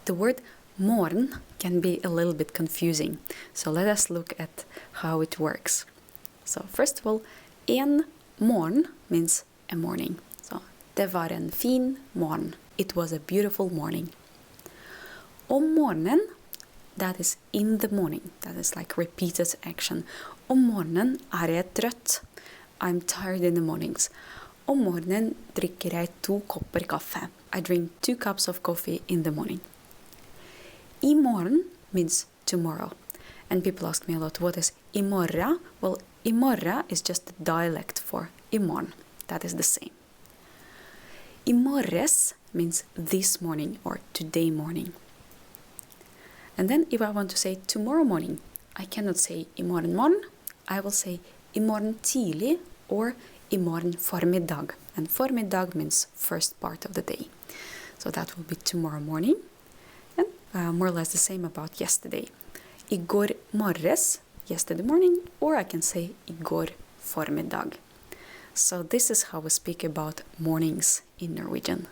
The word morgen can be a little bit confusing, so let us look at how it works. So first of all, en morgen means a morning. So det var en fin morgen. It was a beautiful morning. Om morgenen, that is in the morning. That is like repeated action. Om morgenen jeg trøtt. I'm tired in the mornings. Om morgenen drikker jeg 2 kopper kaffe. I drink 2 cups of coffee in the morning. I morgen means tomorrow. And people ask me a lot, what is i morgen? Well, i morgen is just a dialect for i morgen. That is the same. I morges means this morning or today morning. And then if I want to say tomorrow morning, I cannot say i morgen morgen. I will say i morgen tidlig or i morgen formiddag. And formiddag means first part of the day. So that will be tomorrow morning. And more or less the same about yesterday. I går morges, yesterday morning, or I can say I går formiddag. So this is how we speak about mornings in Norwegian.